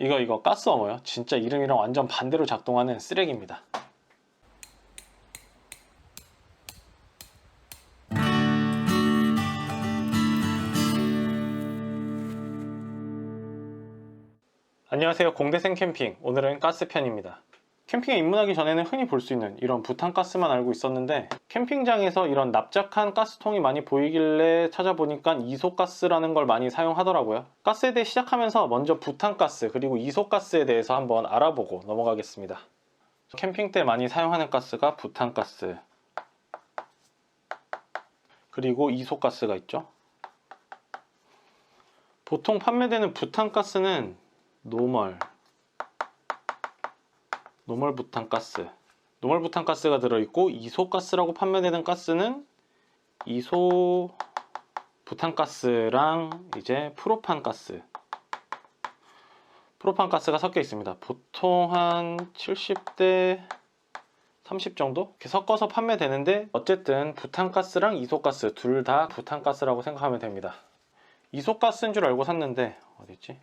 이거 가스워머요. 진짜 이름이랑 완전 반대로 작동하는 쓰레기입니다. 안녕하세요. 공대생 캠핑. 오늘은 가스편입니다. 캠핑에 입문하기 전에는 흔히 볼 수 있는 이런 부탄가스만 알고 있었는데, 캠핑장에서 이런 납작한 가스통이 많이 보이길래 찾아보니까 이소가스라는 걸 많이 사용하더라고요. 가스에 대해 시작하면서 먼저 부탄가스 그리고 이소가스에 대해서 한번 알아보고 넘어가겠습니다. 캠핑 때 많이 사용하는 가스가 부탄가스, 그리고 이소가스가 있죠. 보통 판매되는 부탄가스는 노멀 부탄가스, 노멀 부탄가스가 들어있고, 이소가스라고 판매되는 가스는 이소 부탄가스랑 이제 프로판가스가 섞여 있습니다. 보통 한 70대 30 정도? 이렇게 섞어서 판매되는데, 어쨌든 부탄가스랑 이소가스 둘 다 부탄가스라고 생각하면 됩니다. 이소가스인 줄 알고 샀는데, 어디있지?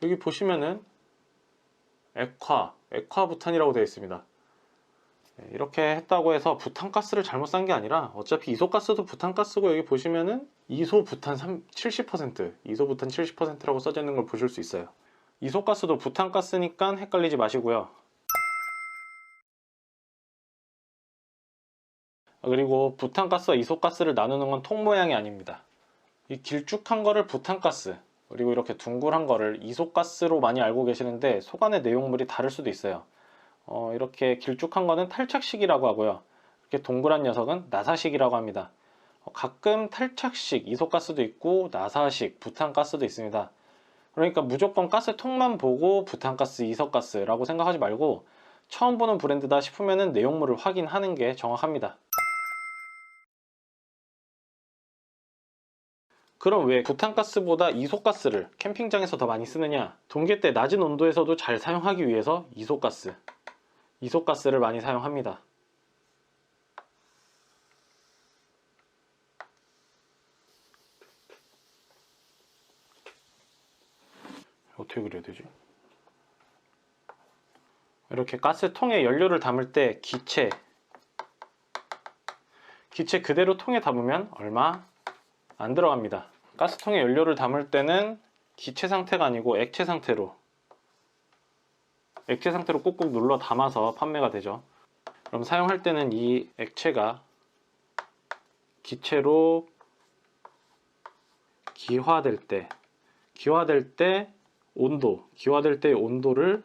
여기 보시면은 액화부탄이라고 되어 있습니다. 이렇게 했다고 해서 부탄가스를 잘못 산 게 아니라, 어차피 이소가스도 부탄가스고, 여기 보시면은 이소부탄 70%, 이소부탄 70%라고 써져 있는 걸 보실 수 있어요. 이소가스도 부탄가스니까 헷갈리지 마시고요. 그리고 부탄가스와 이소가스를 나누는 건 통 모양이 아닙니다. 이 길쭉한 거를 부탄가스, 그리고 이렇게 둥글한 거를 이소가스로 많이 알고 계시는데, 속 안의 내용물이 다를 수도 있어요. 이렇게 길쭉한 거는 탈착식이라고 하고요. 이렇게 동그란 녀석은 나사식이라고 합니다. 가끔 탈착식 이소가스도 있고 나사식 부탄가스도 있습니다. 그러니까 무조건 가스통만 보고 부탄가스, 이소가스라고 생각하지 말고, 처음 보는 브랜드다 싶으면 내용물을 확인하는 게 정확합니다. 그럼 왜 부탄가스보다 이소가스를 캠핑장에서 더 많이 쓰느냐? 동계 때 낮은 온도에서도 잘 사용하기 위해서 이소가스를 많이 사용합니다. 어떻게 그려야 되지? 이렇게 가스통에 연료를 담을 때 기체 그대로 통에 담으면 얼마 안 들어갑니다. 가스통에 연료를 담을 때는 기체 상태가 아니고 액체 상태로 꾹꾹 눌러 담아서 판매가 되죠. 그럼 사용할 때는 이 액체가 기체로 기화될 때 온도를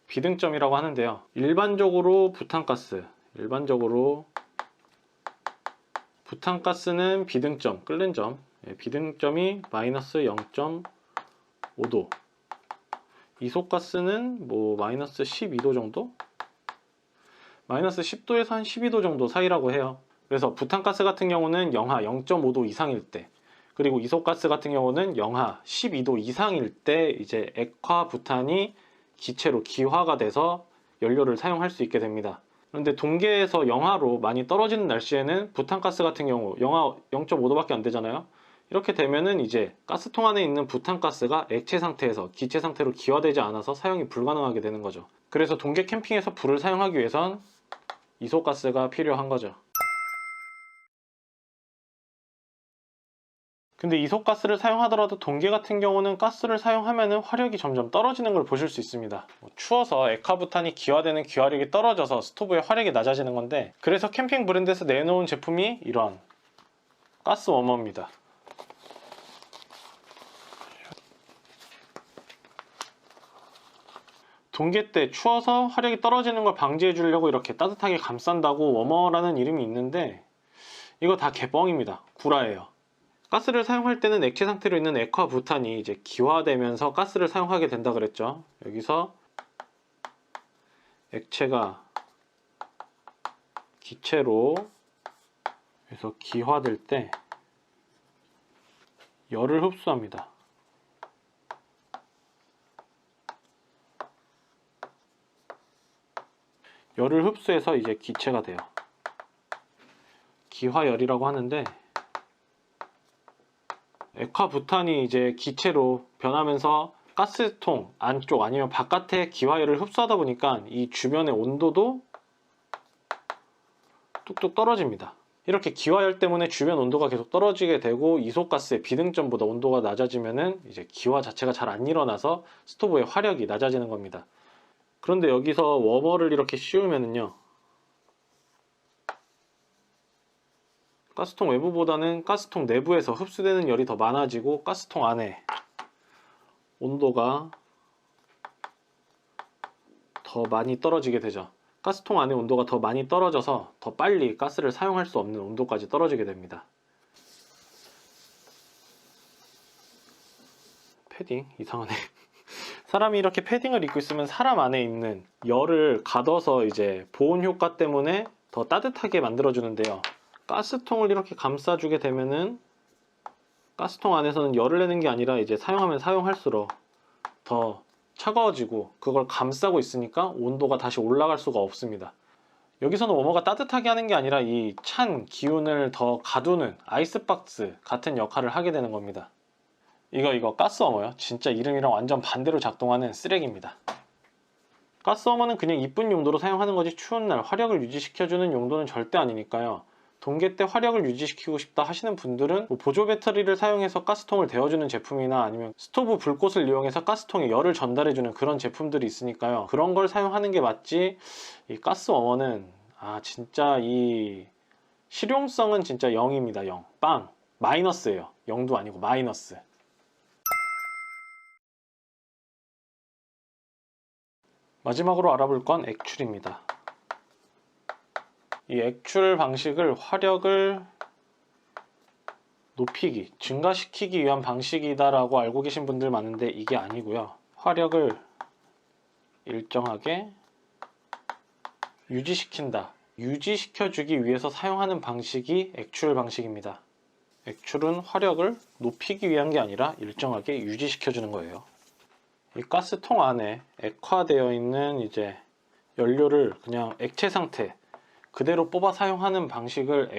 비등점이라고 하는데요. 일반적으로 부탄가스는 비등점, 끓는 점, 비등점이 마이너스 0.5도, 이소가스는 마이너스 12도 정도? 마이너스 10도에서 한 12도 정도 사이라고 해요. 그래서 부탄가스 같은 경우는 영하 0.5도 이상일 때, 그리고 이소가스 같은 경우는 영하 12도 이상일 때 이제 액화부탄이 기체로 기화가 돼서 연료를 사용할 수 있게 됩니다. 그런데 동계에서 영하로 많이 떨어지는 날씨에는 부탄가스 같은 경우 영하 0.5도밖에 안 되잖아요. 이렇게 되면은 이제 가스통 안에 있는 부탄가스가 액체 상태에서 기체 상태로 기화되지 않아서 사용이 불가능하게 되는 거죠. 그래서 동계 캠핑에서 불을 사용하기 위해선 이소가스가 필요한 거죠. 근데 이소가스를 사용하더라도 동계 같은 경우는 가스를 사용하면 화력이 점점 떨어지는 걸 보실 수 있습니다. 추워서 액화부탄이 기화되는 기화력이 떨어져서 스토브의 화력이 낮아지는 건데, 그래서 캠핑 브랜드에서 내놓은 제품이 이런 가스 워머입니다. 동계 때 추워서 화력이 떨어지는 걸 방지해 주려고 이렇게 따뜻하게 감싼다고 워머라는 이름이 있는데, 이거 다 개뻥입니다. 구라예요. 가스를 사용할 때는 액체 상태로 있는 액화부탄이 이제 기화되면서 가스를 사용하게 된다 그랬죠. 여기서 액체가 기체로 해서 기화될 때 열을 흡수합니다. 열을 흡수해서 이제 기체가 돼요. 기화열이라고 하는데, 액화부탄이 이제 기체로 변하면서 가스통 안쪽 아니면 바깥에 기화열을 흡수하다 보니까 이 주변의 온도도 뚝뚝 떨어집니다. 이렇게 기화열 때문에 주변 온도가 계속 떨어지게 되고 이소가스의 비등점보다 온도가 낮아지면은 이제 기화 자체가 잘 안 일어나서 스토브의 화력이 낮아지는 겁니다. 그런데 여기서 워머를 이렇게 씌우면은요, 가스통 외부보다는 가스통 내부에서 흡수되는 열이 더 많아지고 가스통 안에 온도가 더 많이 떨어지게 되죠. 가스통 안의 온도가 더 많이 떨어져서 더 빨리 가스를 사용할 수 없는 온도까지 떨어지게 됩니다. 패딩 이상하네. 사람이 이렇게 패딩을 입고 있으면 사람 안에 있는 열을 가둬서 이제 보온 효과 때문에 더 따뜻하게 만들어주는데요. 가스통을 이렇게 감싸주게 되면은 가스통 안에서는 열을 내는 게 아니라 이제 사용하면 사용할수록 더 차가워지고 그걸 감싸고 있으니까 온도가 다시 올라갈 수가 없습니다. 여기서는 워머가 따뜻하게 하는 게 아니라 이 찬 기운을 더 가두는 아이스박스 같은 역할을 하게 되는 겁니다. 이거 가스 워머요. 진짜 이름이랑 완전 반대로 작동하는 쓰레기입니다. 가스 워머는 그냥 이쁜 용도로 사용하는 거지 추운 날 화력을 유지시켜주는 용도는 절대 아니니까요. 동계 때 화력을 유지시키고 싶다 하시는 분들은 보조 배터리를 사용해서 가스통을 데워주는 제품이나 아니면 스토브 불꽃을 이용해서 가스통에 열을 전달해주는 그런 제품들이 있으니까요. 그런 걸 사용하는 게 맞지, 이 가스 워머는 진짜 이 실용성은 진짜 0입니다. 0. 빵. 마이너스예요. 0도 아니고 마이너스. 마지막으로 알아볼 건 액출입니다. 이 액출 방식을 화력을 높이기, 증가시키기 위한 방식이다라고 알고 계신 분들 많은데 이게 아니고요. 화력을 일정하게 유지시킨다. 유지시켜주기 위해서 사용하는 방식이 액출 방식입니다. 액출은 화력을 높이기 위한 게 아니라 일정하게 유지시켜주는 거예요. 이 가스통 안에 액화되어 있는 이제 연료를 그냥 액체 상태 그대로 뽑아 사용하는 방식을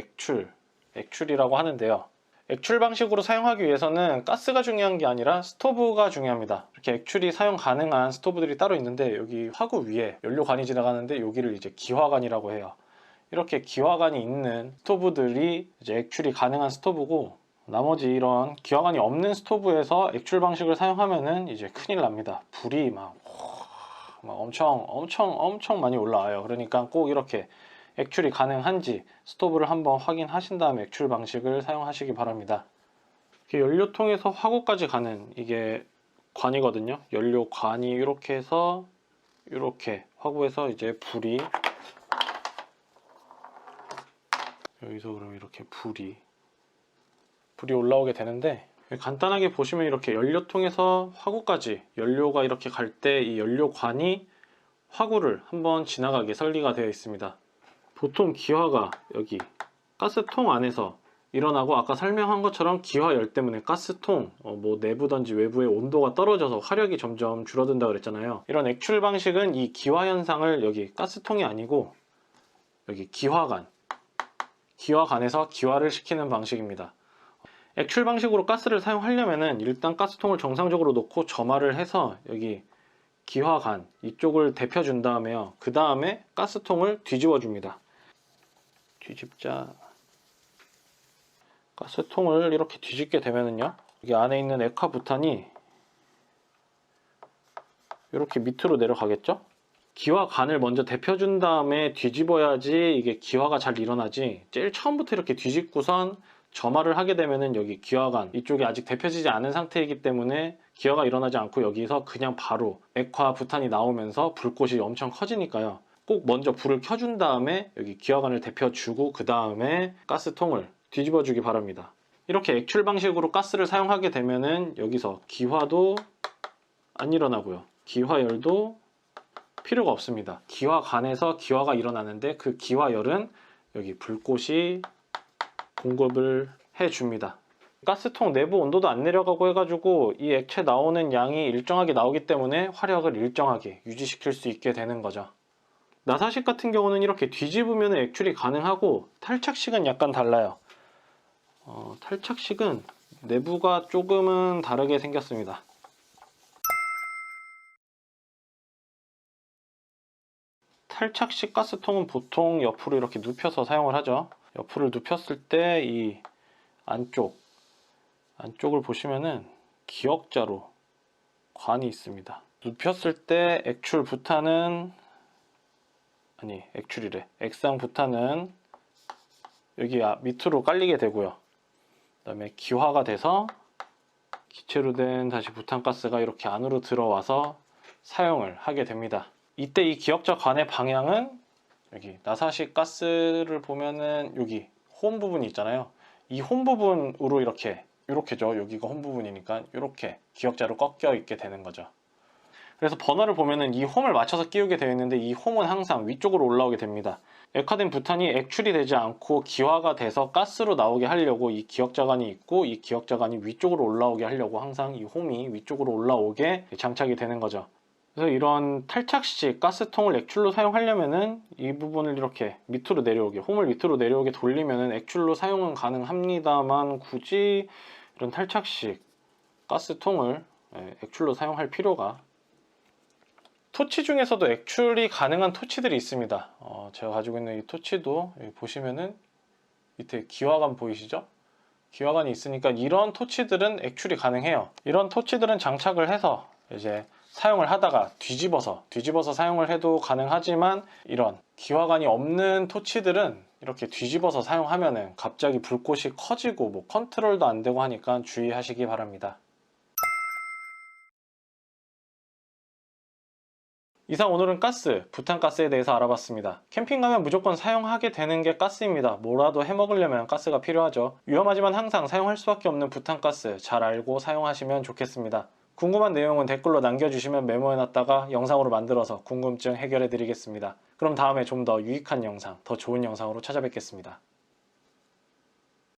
액출이라고 하는데요. 액출 방식으로 사용하기 위해서는 가스가 중요한 게 아니라 스토브가 중요합니다. 이렇게 액출이 사용 가능한 스토브들이 따로 있는데 여기 화구 위에 연료관이 지나가는데 여기를 이제 기화관이라고 해요. 이렇게 기화관이 있는 스토브들이 이제 액출이 가능한 스토브고, 나머지 이런 기화관이 없는 스토브에서 액출 방식을 사용하면은 이제 큰일 납니다. 불이 막 엄청 많이 올라와요. 그러니까 꼭 이렇게 액출이 가능한지 스토브를 한번 확인하신 다음에 액출 방식을 사용하시기 바랍니다. 연료통에서 화구까지 가는 이게 관이거든요. 연료관이 이렇게 해서 이렇게 화구에서 이제 불이 여기서 그럼 이렇게 불이 올라오게 되는데, 간단하게 보시면 이렇게 연료통에서 화구까지 연료가 이렇게 갈 때 이 연료관이 화구를 한번 지나가게 설계가 되어 있습니다. 보통 기화가 여기 가스통 안에서 일어나고, 아까 설명한 것처럼 기화열 때문에 가스통 뭐 내부든지 외부의 온도가 떨어져서 화력이 점점 줄어든다 그랬잖아요. 이런 액출 방식은 이 기화 현상을 여기 가스통이 아니고 여기 기화관에서 기화를 시키는 방식입니다. 액출 방식으로 가스를 사용하려면은 일단 가스통을 정상적으로 놓고 점화를 해서 여기 기화관 이쪽을 데펴준 다음에요. 그 다음에 가스통을 뒤집어 줍니다. 뒤집자. 가스통을 이렇게 뒤집게 되면은요, 여기 안에 있는 액화부탄이 이렇게 밑으로 내려가겠죠? 기화관을 먼저 데펴준 다음에 뒤집어야지 이게 기화가 잘 일어나지, 제일 처음부터 이렇게 뒤집고선 점화를 하게 되면은 여기 기화관 이쪽이 아직 데펴지지 않은 상태이기 때문에 기화가 일어나지 않고 여기서 그냥 바로 액화부탄이 나오면서 불꽃이 엄청 커지니까요. 꼭 먼저 불을 켜준 다음에 여기 기화관을 데펴주고 그 다음에 가스통을 뒤집어 주기 바랍니다. 이렇게 액출 방식으로 가스를 사용하게 되면은 여기서 기화도 안 일어나고요. 기화열도 필요가 없습니다. 기화관에서 기화가 일어나는데 그 기화열은 여기 불꽃이 공급을 해줍니다. 가스통 내부 온도도 안 내려가고 해가지고 이 액체 나오는 양이 일정하게 나오기 때문에 화력을 일정하게 유지시킬 수 있게 되는 거죠. 나사식 같은 경우는 이렇게 뒤집으면 액출이 가능하고 탈착식은 약간 달라요. 탈착식은 내부가 조금은 다르게 생겼습니다. 탈착식 가스통은 보통 옆으로 이렇게 눕혀서 사용을 하죠. 옆으로 눕혔을 때 이 안쪽을 보시면은 기역자로 관이 있습니다. 눕혔을 때 액출 부타는 액상 부타는 여기 밑으로 깔리게 되고요. 그 다음에 기화가 돼서 기체로 된 다시 부탄가스가 이렇게 안으로 들어와서 사용을 하게 됩니다. 이때 이 기역자 관의 방향은 여기 나사식 가스를 보면은 여기 홈 부분이 있잖아요. 이 홈 부분으로 이렇게죠. 여기가 홈 부분이니까 이렇게 기역자로 꺾여 있게 되는 거죠. 그래서 버너를 보면은 이 홈을 맞춰서 끼우게 되어 있는데 이 홈은 항상 위쪽으로 올라오게 됩니다. 액화된 부탄이 액출이 되지 않고 기화가 돼서 가스로 나오게 하려고 이 기역자관이 있고 이 기역자관이 위쪽으로 올라오게 하려고 항상 이 홈이 위쪽으로 올라오게 장착이 되는 거죠. 그래서 이런 탈착식 가스통을 액출로 사용하려면은 이 부분을 이렇게 밑으로 내려오게, 홈을 밑으로 내려오게 돌리면은 액출로 사용은 가능합니다만 굳이 이런 탈착식 가스통을 액출로 사용할 필요가, 토치 중에서도 액출이 가능한 토치들이 있습니다. 제가 가지고 있는 이 토치도 여기 보시면은 밑에 기화관 보이시죠? 기화관이 있으니까 이런 토치들은 액출이 가능해요. 이런 토치들은 장착을 해서 이제 사용을 하다가 뒤집어서 사용을 해도 가능하지만 이런 기화관이 없는 토치들은 이렇게 뒤집어서 사용하면은 갑자기 불꽃이 커지고 뭐 컨트롤도 안 되고 하니까 주의하시기 바랍니다. 이상 오늘은 부탄가스에 대해서 알아봤습니다. 캠핑 가면 무조건 사용하게 되는 게 가스입니다. 뭐라도 해먹으려면 가스가 필요하죠. 위험하지만 항상 사용할 수밖에 없는 부탄가스 잘 알고 사용하시면 좋겠습니다. 궁금한 내용은 댓글로 남겨주시면 메모해놨다가 영상으로 만들어서 궁금증 해결해 드리겠습니다. 그럼 다음에 좀 더 유익한 영상, 더 좋은 영상으로 찾아뵙겠습니다.